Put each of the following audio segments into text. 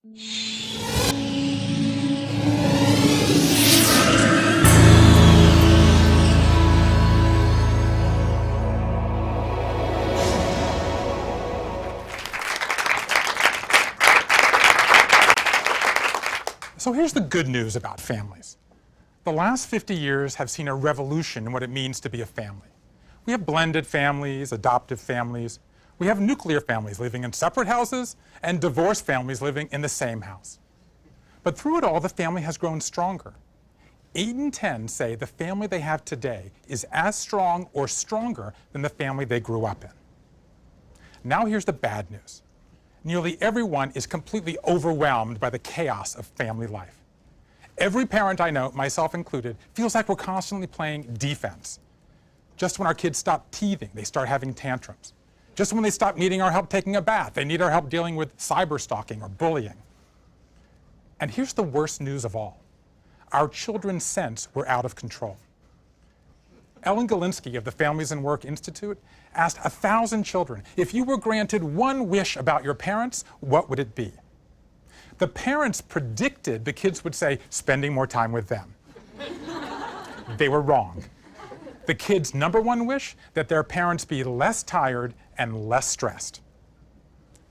So here's the good news about families. The last 50 years have seen a revolution in what it means to be a family. We have blended families, adoptive families. We have nuclear families living in separate houses and divorced families living in the same house. But through it all, the family has grown stronger. 8 in 10 say the family they have today is as strong or stronger than the family they grew up in. Now here's the bad news. Nearly everyone is completely overwhelmed by the chaos of family life. Every parent I know, myself included, feels like we're constantly playing defense. Just when our kids stop teething, they start having tantrums. Just when they stop needing our help taking a bath, they need our help dealing with cyberstalking or bullying. And here's the worst news of all. Our children sense we're out of control. Ellen Galinsky of the Families and Work Institute asked 1,000 children, if you were granted one wish about your parents, what would it be? The parents predicted the kids would say, spending more time with them. They were wrong. The kids' #1 wish, that their parents be less tired and less stressed.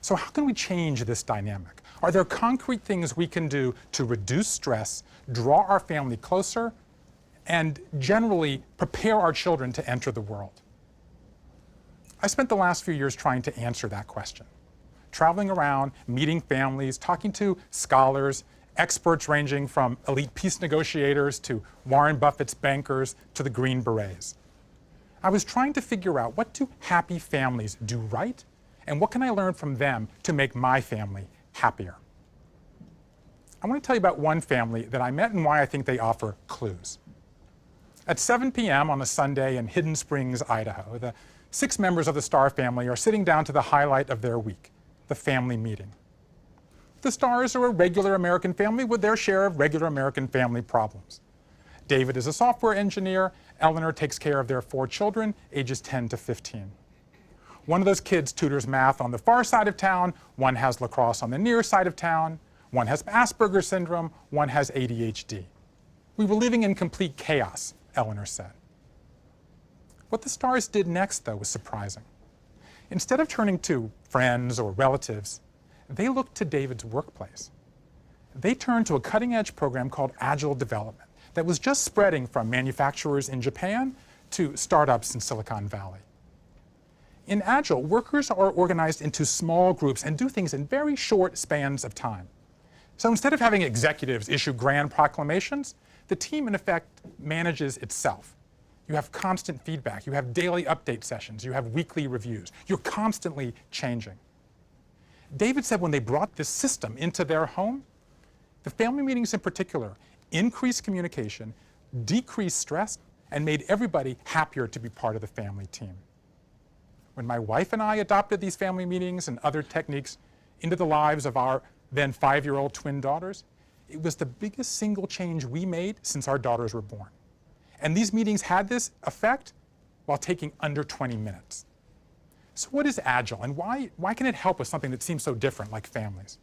So how can we change this dynamic? Are there concrete things we can do to reduce stress, draw our family closer, and generally prepare our children to enter the world? I spent the last few years trying to answer that question, traveling around, meeting families, talking to scholars, experts ranging from elite peace negotiators to Warren Buffett's bankers to the Green Berets. I was trying to figure out, what do happy families do right, and what can I learn from them to make my family happier? I want to tell you about one family that I met and why I think they offer clues. At 7 p.m. on a Sunday in Hidden Springs, Idaho, the 6 members of the Starr family are sitting down to the highlight of their week, the family meeting. The Starrs are a regular American family with their share of regular American family problems. David is a software engineer. Eleanor takes care of their 4 children, ages 10 to 15. One of those kids tutors math on the far side of town, one has lacrosse on the near side of town, one has Asperger's syndrome, one has ADHD. We were living in complete chaos, Eleanor said. What the Starrs did next, though, was surprising. Instead of turning to friends or relatives, they looked to David's workplace. They turned to a cutting-edge program called Agile development that was just spreading from manufacturers in Japan to startups in Silicon Valley. In Agile, workers are organized into small groups and do things in very short spans of time. So instead of having executives issue grand proclamations, the team, in effect, manages itself. You have constant feedback. You have daily update sessions. You have weekly reviews. You're constantly changing. David said when they brought this system into their home, the family meetings in particular increased communication, decreased stress, and made everybody happier to be part of the family team. When my wife and I adopted these family meetings and other techniques into the lives of our then 5-year-old twin daughters, it was the biggest single change we made since our daughters were born. And these meetings had this effect while taking under 20 minutes. So what is Agile, and why can it help with something that seems so different, like families?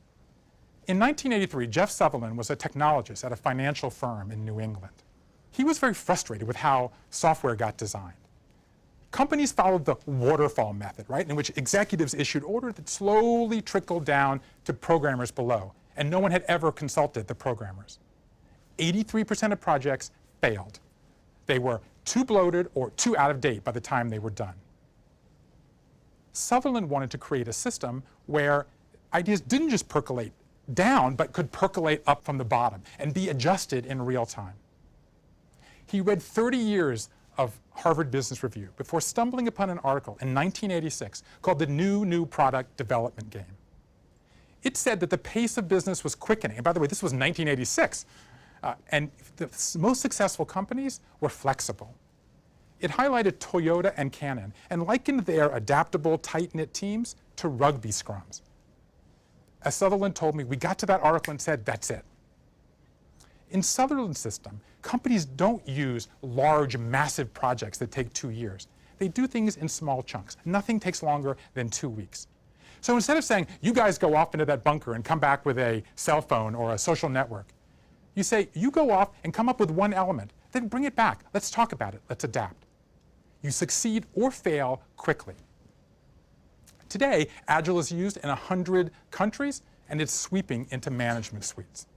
In 1983, Jeff Sutherland was a technologist at a financial firm in New England. He was very frustrated with how software got designed. Companies followed the waterfall method, right, in which executives issued orders that slowly trickled down to programmers below, and no one had ever consulted the programmers. 83% of projects failed. They were too bloated or too out of date by the time they were done. Sutherland wanted to create a system where ideas didn't just percolate down, but could percolate up from the bottom and be adjusted in real time. He read 30 years of Harvard Business Review before stumbling upon an article in 1986 called The New Product Development Game. It said that the pace of business was quickening. And by the way, this was 1986. And the most successful companies were flexible. It highlighted Toyota and Canon and likened their adaptable, tight-knit teams to rugby scrums. As Sutherland told me, we got to that article and said, that's it. In Sutherland's system, companies don't use large, massive projects that take 2 years. They do things in small chunks. Nothing takes longer than 2 weeks. So instead of saying, you guys go off into that bunker and come back with a cell phone or a social network, you say, you go off and come up with one element, then bring it back. Let's talk about it. Let's adapt. You succeed or fail quickly. Today, Agile is used in 100 countries, and it's sweeping into management suites.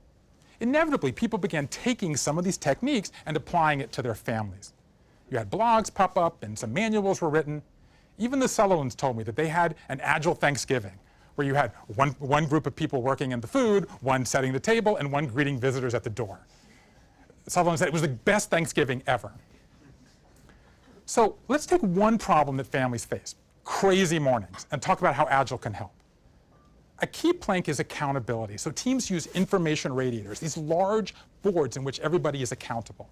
Inevitably, people began taking some of these techniques and applying it to their families. You had blogs pop up, and some manuals were written. Even the Sullivans told me that they had an Agile Thanksgiving, where you had one group of people working in the food, one setting the table, and one greeting visitors at the door. Sullivan said it was the best Thanksgiving ever. So let's take one problem that families face, crazy mornings, and talk about how Agile can help. A key plank is accountability. So teams use information radiators, these large boards in which everybody is accountable.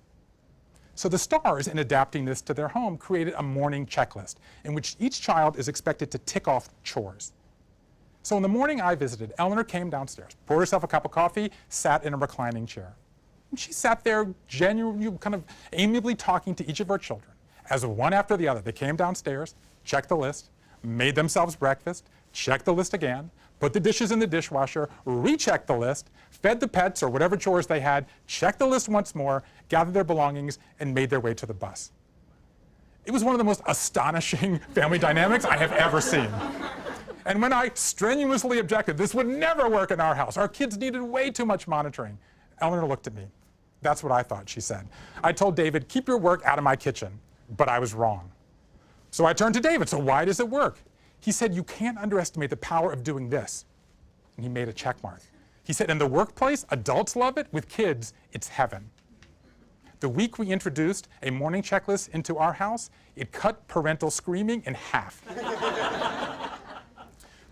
So the stars, in adapting this to their home, created a morning checklist in which each child is expected to tick off chores. So in the morning I visited, Eleanor came downstairs, poured herself a cup of coffee, sat in a reclining chair. And she sat there genuinely, kind of amiably talking to each of her children. As one after the other, they came downstairs, checked the list, made themselves breakfast, checked the list again, put the dishes in the dishwasher, rechecked the list, fed the pets or whatever chores they had, checked the list once more, gathered their belongings, and made their way to the bus. It was one of the most astonishing family dynamics I have ever seen. And when I strenuously objected, this would never work in our house, our kids needed way too much monitoring, Eleanor looked at me. That's what I thought, she said. I told David, keep your work out of my kitchen, but I was wrong. So I turned to David, so why does it work? He said, you can't underestimate the power of doing this. And he made a check mark. He said, in the workplace, adults love it. With kids, it's heaven. The week we introduced a morning checklist into our house, it cut parental screaming in half.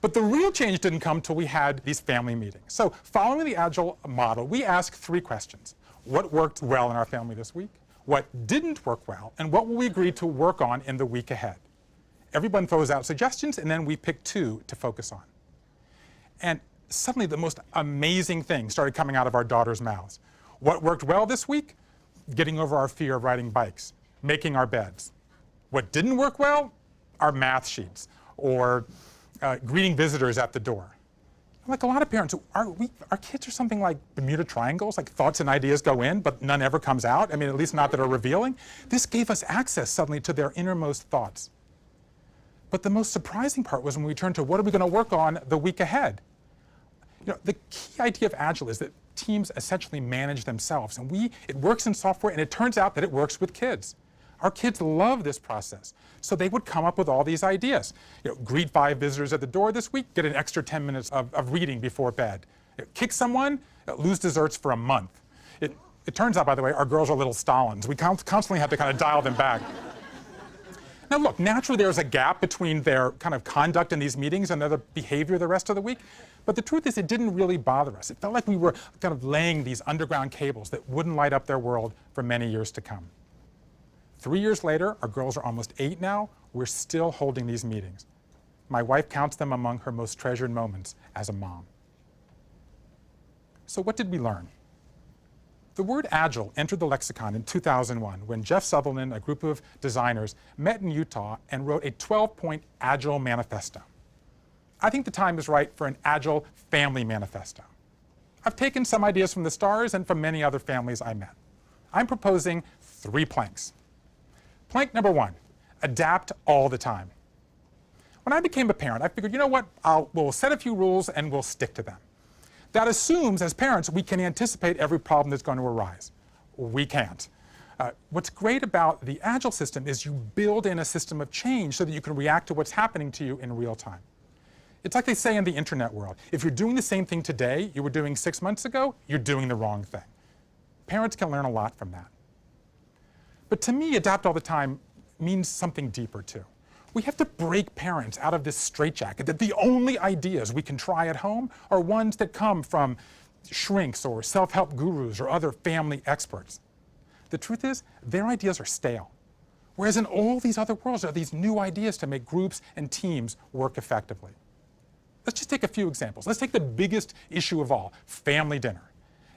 But the real change didn't come till we had these family meetings. So following the Agile model, we asked 3 questions. What worked well in our family this week? What didn't work well? And what will we agree to work on in the week ahead? Everyone throws out suggestions, and then we pick 2 to focus on. And suddenly the most amazing things started coming out of our daughters' mouths. What worked well this week? Getting over our fear of riding bikes, making our beds. What didn't work well? Our math sheets, or greeting visitors at the door. Like a lot of parents, our kids are something like Bermuda Triangles, like thoughts and ideas go in, but none ever comes out. I mean, at least not that are revealing. This gave us access suddenly to their innermost thoughts. But the most surprising part was when we turned to what are we going to work on the week ahead. You know, the key idea of Agile is that teams essentially manage themselves, and it works in software, and it turns out that it works with kids. Our kids love this process. So they would come up with all these ideas. You know, greet 5 visitors at the door this week, get an extra 10 minutes of reading before bed. You know, kick someone, lose desserts for a month. It turns out, by the way, our girls are little Stalins. We constantly have to kind of dial them back. Now look, naturally there's a gap between their kind of conduct in these meetings and their behavior the rest of the week. But the truth is it didn't really bother us. It felt like we were kind of laying these underground cables that wouldn't light up their world for many years to come. 3 years later, our girls are almost 8 now, we're still holding these meetings. My wife counts them among her most treasured moments as a mom. So what did we learn? The word Agile entered the lexicon in 2001 when Jeff Sutherland, a group of designers, met in Utah and wrote a 12-point Agile manifesto. I think the time is right for an Agile family manifesto. I've taken some ideas from the stars and from many other families I met. I'm proposing 3 planks. Plank number 1, adapt all the time. When I became a parent, I figured, you know what, we'll set a few rules and we'll stick to them. That assumes, as parents, we can anticipate every problem that's going to arise. We can't. What's great about the Agile system is you build in a system of change so that you can react to what's happening to you in real time. It's like they say in the internet world, if you're doing the same thing today you were doing 6 months ago, you're doing the wrong thing. Parents can learn a lot from that. But to me, adapt all the time means something deeper too. We have to break parents out of this straitjacket that the only ideas we can try at home are ones that come from shrinks or self-help gurus or other family experts. The truth is, their ideas are stale. Whereas in all these other worlds are these new ideas to make groups and teams work effectively. Let's just take a few examples. Let's take the biggest issue of all, family dinner.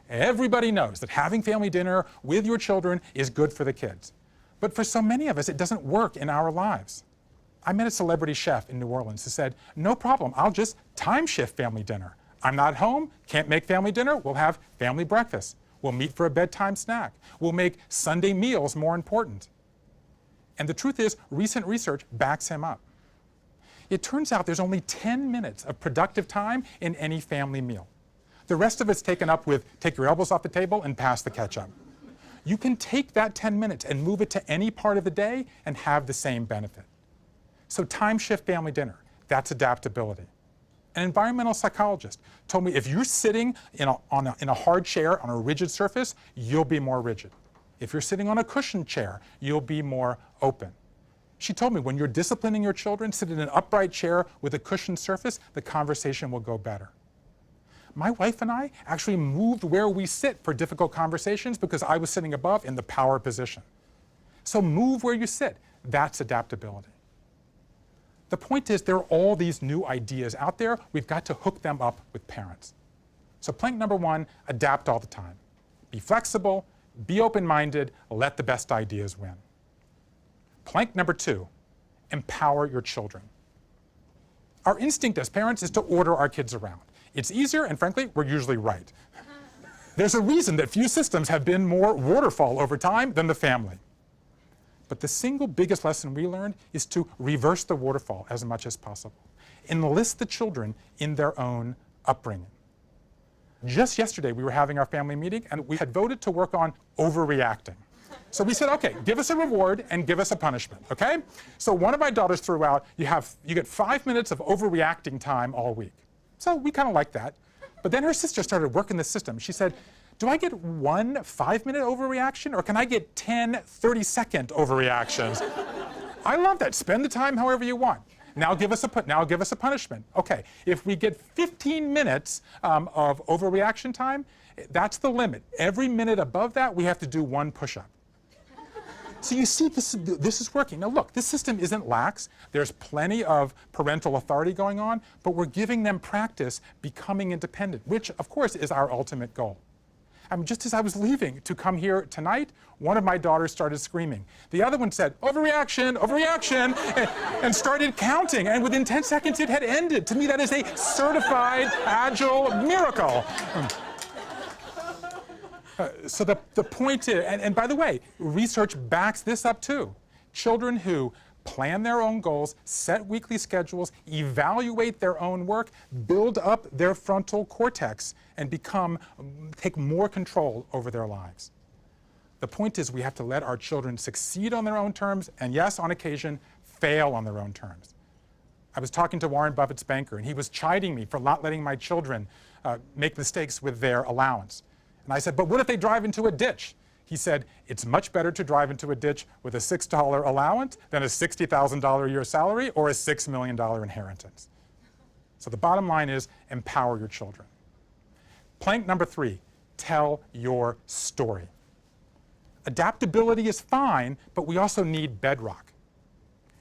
Everybody knows that having family dinner with your children is good for the kids. But for so many of us, it doesn't work in our lives. I met a celebrity chef in New Orleans who said, no problem, I'll just time shift family dinner. I'm not home, can't make family dinner, we'll have family breakfast. We'll meet for a bedtime snack. We'll make Sunday meals more important. And the truth is, recent research backs him up. It turns out there's only 10 minutes of productive time in any family meal. The rest of it's taken up with take your elbows off the table and pass the ketchup. You can take that 10 minutes and move it to any part of the day and have the same benefit. So time shift family dinner, that's adaptability. An environmental psychologist told me if you're sitting in a hard chair on a rigid surface, you'll be more rigid. If you're sitting on a cushioned chair, you'll be more open. She told me when you're disciplining your children, sit in an upright chair with a cushioned surface, the conversation will go better. My wife and I actually moved where we sit for difficult conversations because I was sitting above in the power position. So move where you sit. That's adaptability. The point is there are all these new ideas out there. We've got to hook them up with parents. So plank number 1, adapt all the time. Be flexible, be open-minded, let the best ideas win. Plank number 2, empower your children. Our instinct as parents is to order our kids around. It's easier, and frankly, we're usually right. There's a reason that few systems have been more waterfall over time than the family. But the single biggest lesson we learned is to reverse the waterfall as much as possible. Enlist the children in their own upbringing. Just yesterday, we were having our family meeting, and we had voted to work on overreacting. So we said, okay, give us a reward and give us a punishment, okay? So one of my daughters threw out, you get 5 minutes of overreacting time all week. So we kind of liked that. But then her sister started working the system. She said, do I get 1 5-minute overreaction, or can I get 10 30-second overreactions? I love that. Spend the time however you want. Now give us a punishment. Okay, if we get 15 minutes of overreaction time, that's the limit. Every minute above that, we have to do 1 push-up. So you see, this is working. Now look, this system isn't lax. There's plenty of parental authority going on, but we're giving them practice becoming independent, which of course is our ultimate goal. I mean, just as I was leaving to come here tonight, one of my daughters started screaming. The other one said, overreaction, overreaction, and started counting. And within 10 seconds, it had ended. To me, that is a certified Agile miracle. So the point is, and by the way, research backs this up too. Children who plan their own goals, set weekly schedules, evaluate their own work, build up their frontal cortex, and take more control over their lives. The point is we have to let our children succeed on their own terms, and yes, on occasion, fail on their own terms. I was talking to Warren Buffett's banker, and he was chiding me for not letting my children make mistakes with their allowance. And I said, but what if they drive into a ditch? He said, it's much better to drive into a ditch with a $6 allowance than a $60,000 a year salary or a $6 million inheritance. So the bottom line is empower your children. Plank number 3, tell your story. Adaptability is fine, but we also need bedrock.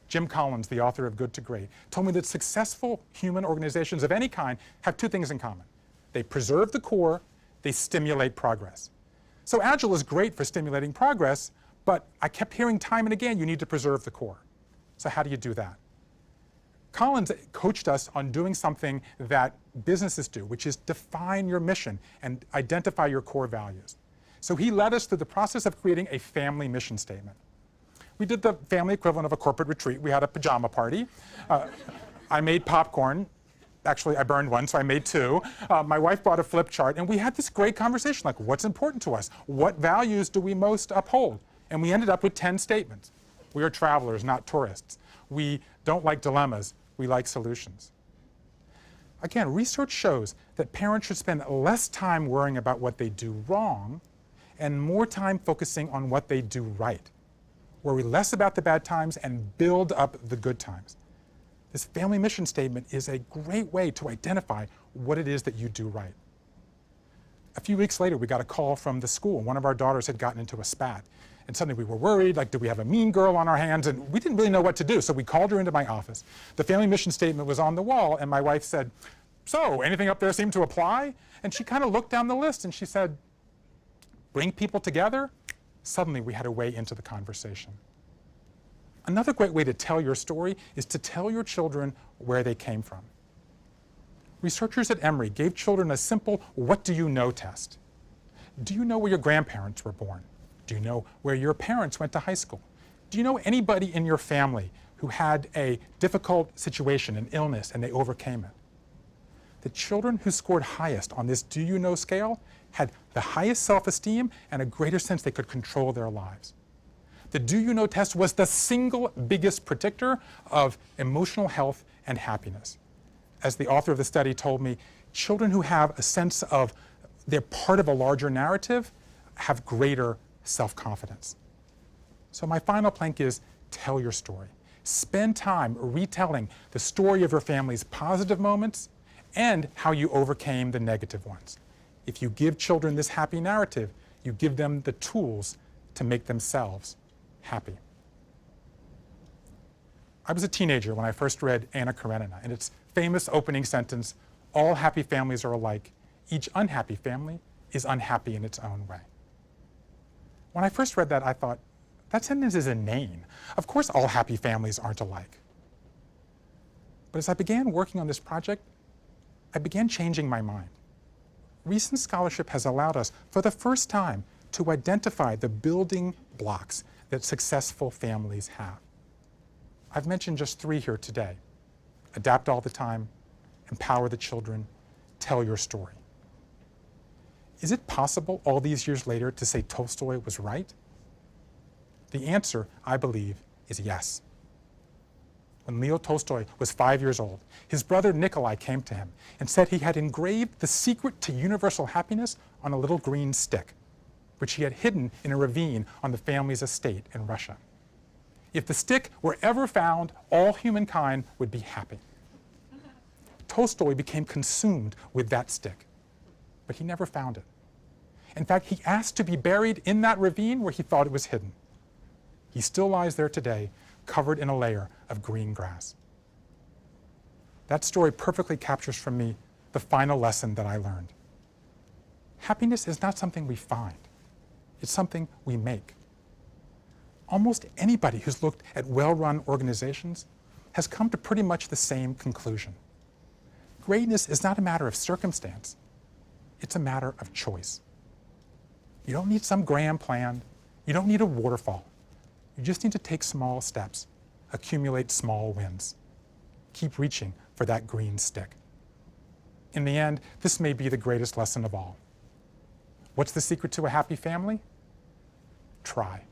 Jim Collins, the author of Good to Great, told me that successful human organizations of any kind have 2 things in common. They preserve the core, they stimulate progress. So Agile is great for stimulating progress, but I kept hearing time and again, you need to preserve the core. So how do you do that? Collins coached us on doing something that businesses do, which is define your mission and identify your core values. So he led us through the process of creating a family mission statement. We did the family equivalent of a corporate retreat. We had a pajama party. I made popcorn. Actually, I burned 1, so I made 2. My wife brought a flip chart, and we had this great conversation, like what's important to us? What values do we most uphold? And we ended up with 10 statements. We are travelers, not tourists. We don't like dilemmas. We like solutions. Again, research shows that parents should spend less time worrying about what they do wrong and more time focusing on what they do right. Worry less about the bad times and build up the good times. This family mission statement is a great way to identify what it is that you do right. A few weeks later, we got a call from the school. One of our daughters had gotten into a spat. And suddenly we were worried, like, do we have a mean girl on our hands? And we didn't really know what to do, so we called her into my office. The family mission statement was on the wall, and my wife said, so, anything up there seem to apply? And she kind of looked down the list, and she said, bring people together. Suddenly, we had a way into the conversation. Another great way to tell your story is to tell your children where they came from. Researchers at Emory gave children a simple "what do you know" test. Do you know where your grandparents were born? Do you know where your parents went to high school? Do you know anybody in your family who had a difficult situation, an illness, and they overcame it? The children who scored highest on this "do you know" scale had the highest self-esteem and a greater sense they could control their lives. The "do you know" test was the single biggest predictor of emotional health and happiness. As the author of the study told me, children who have a sense of they're part of a larger narrative have greater self-confidence. So my final plank is tell your story. Spend time retelling the story of your family's positive moments and how you overcame the negative ones. If you give children this happy narrative, you give them the tools to make themselves happy. I was a teenager when I first read Anna Karenina and its famous opening sentence, "All happy families are alike. Each unhappy family is unhappy in its own way." When I first read that, I thought, that sentence is inane. Of course all happy families aren't alike. But as I began working on this project, I began changing my mind. Recent scholarship has allowed us, for the first time, to identify the building blocks that successful families have. I've mentioned just 3 here today. Adapt all the time, empower the children, tell your story. Is it possible all these years later to say Tolstoy was right? The answer, I believe, is yes. When Leo Tolstoy was 5 years old, his brother Nikolai came to him and said he had engraved the secret to universal happiness on a little green stick, which he had hidden in a ravine on the family's estate in Russia. If the stick were ever found, all humankind would be happy. Tolstoy became consumed with that stick, but he never found it. In fact, he asked to be buried in that ravine where he thought it was hidden. He still lies there today, covered in a layer of green grass. That story perfectly captures for me the final lesson that I learned. Happiness is not something we find. It's something we make. Almost anybody who's looked at well-run organizations has come to pretty much the same conclusion. Greatness is not a matter of circumstance. It's a matter of choice. You don't need some grand plan. You don't need a waterfall. You just need to take small steps, accumulate small wins. Keep reaching for that green stick. In the end, this may be the greatest lesson of all. What's the secret to a happy family? Try.